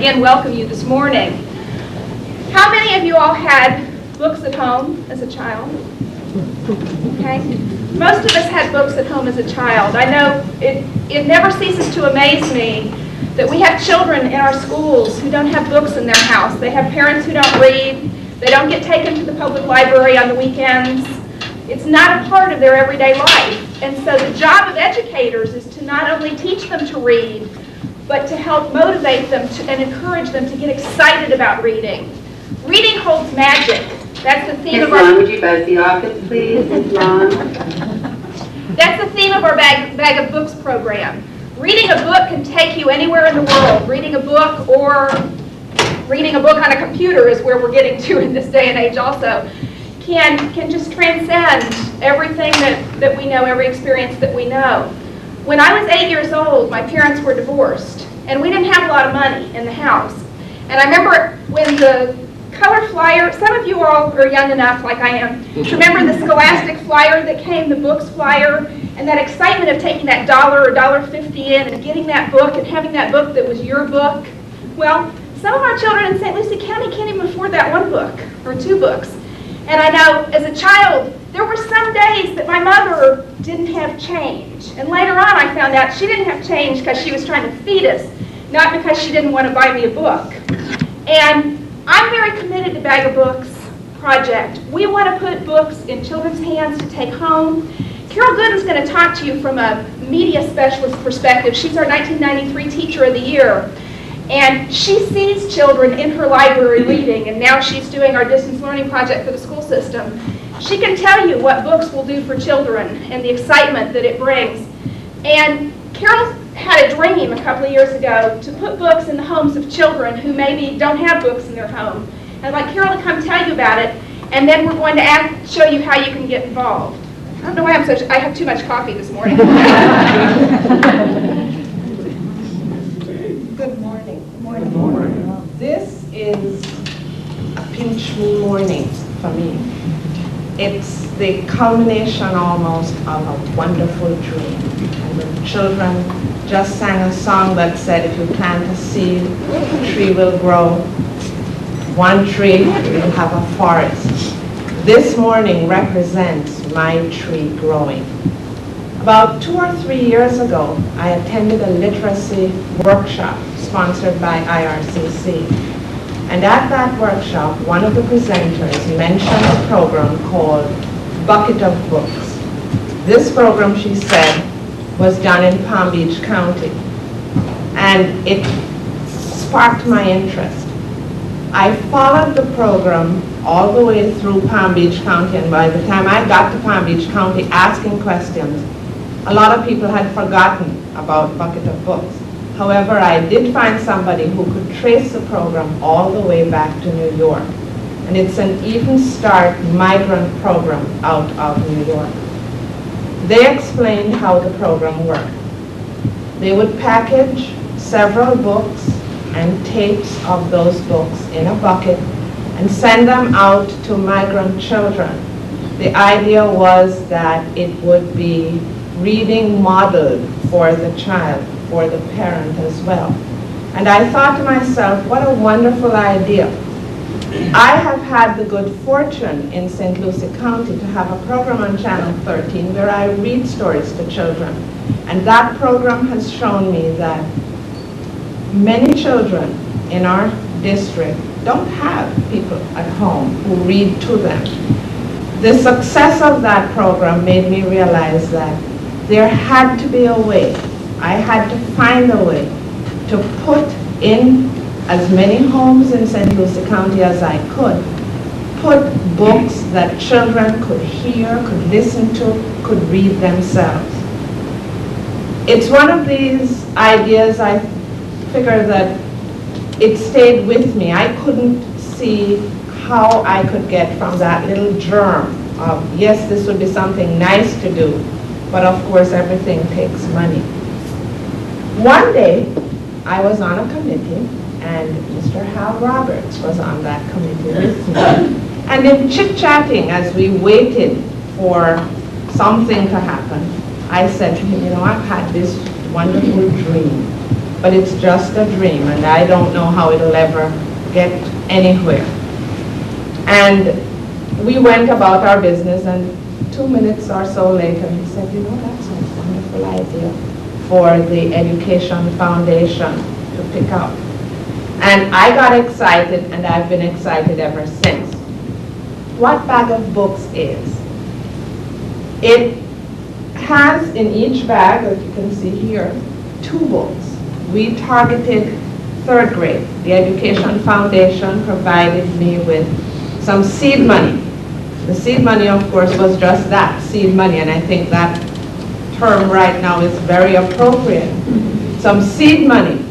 And welcome you this morning. How many of you all had books at home as a child? Okay. Most of us had books at home as a child. I know it never ceases to amaze me that we have children in our schools who don't have books in their house. They have parents who don't read. They don't get taken to the public library on the weekends. It's not a part of their everyday life. And so the job of educators is to not only teach them to read, but to help motivate them and encourage them to get excited about reading. Reading holds magic. That's the theme of our... would you both the office, please? Ms. Long. That's the theme of our Bag of Books program. Reading a book can take you anywhere in the world. Reading a book or reading a book on a computer is where we're getting to in this day and age also. Can just transcend everything that we know, every experience that we know. When I was 8 years old, my parents were divorced, and we didn't have a lot of money in the house. And I remember when the color flyer, some of you all are young enough, like I am, to remember the Scholastic flyer that came, the books flyer, and that excitement of taking that $1 or $1.50 in and getting that book and having that book that was your book. Well, some of our children in St. Lucie County can't even afford that one book or two books. And I know, as a child, there were some days that my mother didn't have change. And later on I found out she didn't have change because she was trying to feed us, not because she didn't want to buy me a book. And I'm very committed to Bag of Books project. We want to put books in children's hands to take home. Carole Gooden is going to talk to you from a media specialist perspective. She's our 1993 Teacher of the Year. And she sees children in her library reading, and now she's doing our distance learning project for the school system. She can tell you what books will do for children and the excitement that it brings. And Carole had a dream a couple of years ago to put books in the homes of children who maybe don't have books in their home. I'd like Carole to come tell you about it, and then we're going to show you how you can get involved. I don't know why I have too much coffee this morning. Good morning. Good morning. This is a pinch me morning for me. It's the culmination almost of a wonderful dream. And the children just sang a song that said, if you plant a seed, a tree will grow. One tree will have a forest. This morning represents my tree growing. About 2 or 3 years ago, I attended a literacy workshop sponsored by IRCC. And at that workshop, one of the presenters mentioned a program called Bucket of Books. This program, she said, was done in Palm Beach County. And it sparked my interest. I followed the program all the way through Palm Beach County, and by the time I got to Palm Beach County asking questions, a lot of people had forgotten about Bucket of Books. However, I did find somebody who could trace the program all the way back to New York. And it's an Even Start migrant program out of New York. They explained how the program worked. They would package several books and tapes of those books in a bucket and send them out to migrant children. The idea was that it would be reading modeled for the child, for the parent as well. And I thought to myself, what a wonderful idea. I have had the good fortune in St. Lucie County to have a program on Channel 13 where I read stories to children. And that program has shown me that many children in our district don't have people at home who read to them. The success of that program made me realize that there had to be a way. I had to find a way to put in as many homes in St. Lucie County as I could, put books that children could hear, could listen to, could read themselves. It's one of these ideas I figure that it stayed with me. I couldn't see how I could get from that little germ of, yes, this would be something nice to do, but of course everything takes money. One day, I was on a committee, and Mr. Hal Roberts was on that committee with me. And in chit-chatting, as we waited for something to happen, I said to him, you know, I've had this wonderful dream. but it's just a dream, and I don't know how it'll ever get anywhere. And we went about our business, and 2 minutes or so later, he said, you know, that's a wonderful idea for the Education Foundation to pick up. And I got excited, and I've been excited ever since. What Bag of Books is, it has in each bag, as you can see here, 2 books. We targeted 3rd grade. The Education Foundation provided me with some seed money. The seed money, of course, was just that, seed money, and I think that term right now is very appropriate. Some seed money.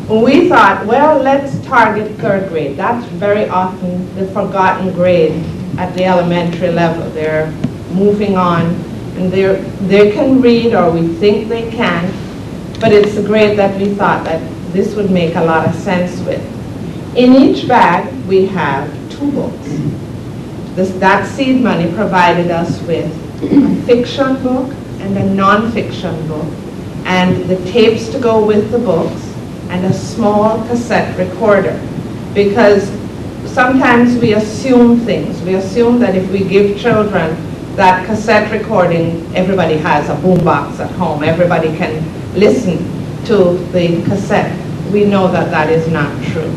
We thought, well, let's target 3rd grade. That's very often the forgotten grade at the elementary level. They're moving on, and they can read, or we think they can, but it's the grade that we thought that this would make a lot of sense with. In each bag, we have 2 books. That seed money provided us with a fiction book and a non-fiction book, and the tapes to go with the books, and a small cassette recorder. Because sometimes we assume things. We assume that if we give children that cassette recording, everybody has a boombox at home. Everybody can listen to the cassette. We know that that is not true.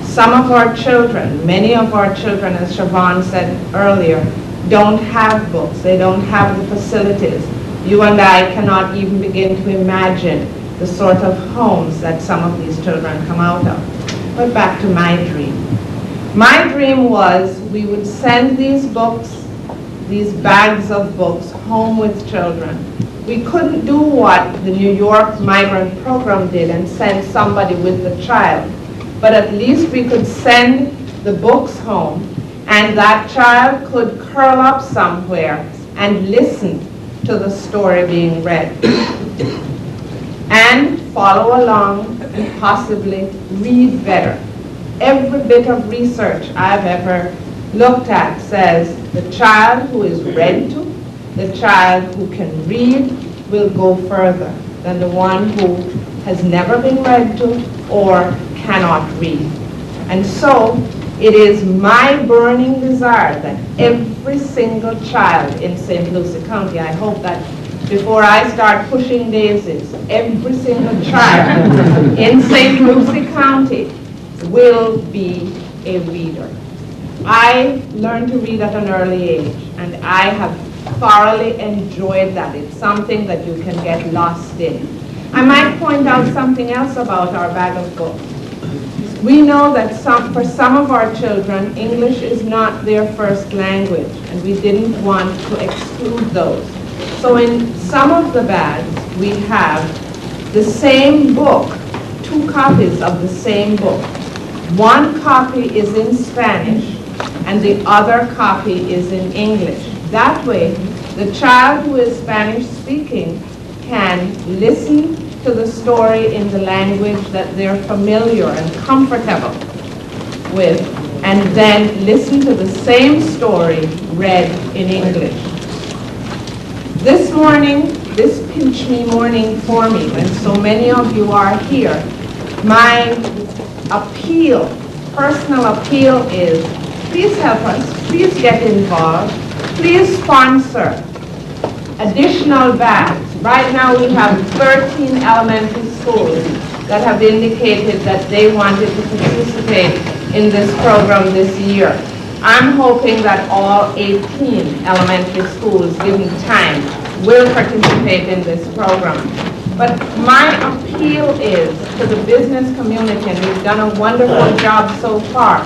Some of our children, many of our children, as Siobhan said earlier, don't have books. They don't have the facilities. You and I cannot even begin to imagine the sort of homes that some of these children come out of. But back to my dream. My dream was we would send these books, these bags of books, home with children. We couldn't do what the New York Migrant Program did and send somebody with the child. But at least we could send the books home, and that child could curl up somewhere and listen to the story being read. And follow along and possibly read better. Every bit of research I've ever looked at says the child who is read to, the child who can read, will go further than the one who has never been read to or cannot read. And so it is my burning desire that every single child in St. Lucie County, I hope that before I start pushing daisies, every single child in St. Lucie County will be a reader. I learned to read at an early age, and I have thoroughly enjoyed that. It's something that you can get lost in. I might point out something else about our bag of books. We know that for some of our children, English is not their first language, and we didn't want to exclude those. So in some of the bags, we have the same book, 2 copies of the same book. One copy is in Spanish, and the other copy is in English. That way, the child who is Spanish speaking can listen to the story in the language that they're familiar and comfortable with, and then listen to the same story read in English. This morning, this pinch me morning for me, when so many of you are here, my appeal, personal appeal is, please help us, please get involved, please sponsor additional bags. Right now we have 13 elementary schools that have indicated that they wanted to participate in this program this year. I'm hoping that all 18 elementary schools, given time, will participate in this program. But my appeal is to the business community, and we've done a wonderful job so far.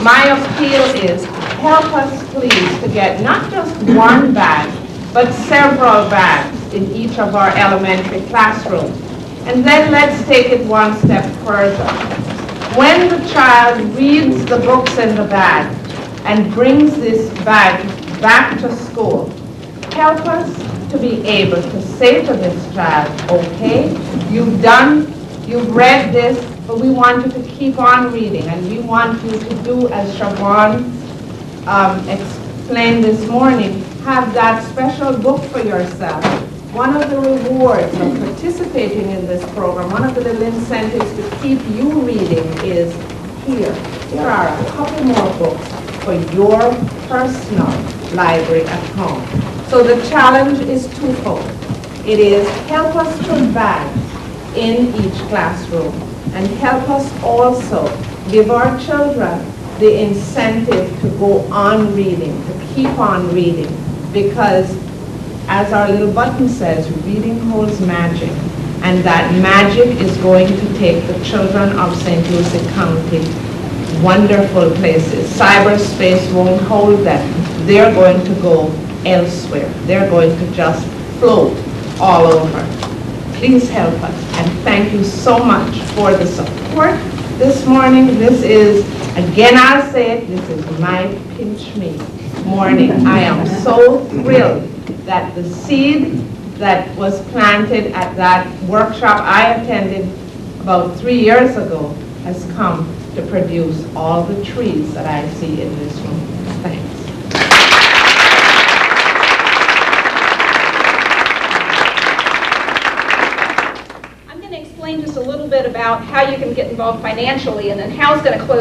My appeal is, help us please to get not just one bag, but several bags in each of our elementary classrooms. And then let's take it one step further. When the child reads the books in the bag and brings this bag back to school, help us to be able to say to this child, okay, you've read this, but we want you to keep on reading, and we want you to do as Siobhan explained this morning, have that special book for yourself. one of the rewards of participating in this program, one of the little incentives to keep you reading is here. Here are a couple more books for your personal library at home. So the challenge is twofold. It is help us put bags in each classroom and help us also give our children the incentive to go on reading, to keep on reading, because as our little button says, reading holds magic, and that magic is going to take the children of St. Lucie County wonderful places. Cyberspace won't hold them. They're going to go elsewhere. They're going to just float all over. Please help us, and thank you so much for the support this morning. This is, again I'll say it, this is my pinch me morning. I am so thrilled that the seed that was planted at that workshop I attended about 3 years ago has come to produce all the trees that I see in this room. Thanks. I'm going to explain just a little bit about how you can get involved financially, and then Hal's going to close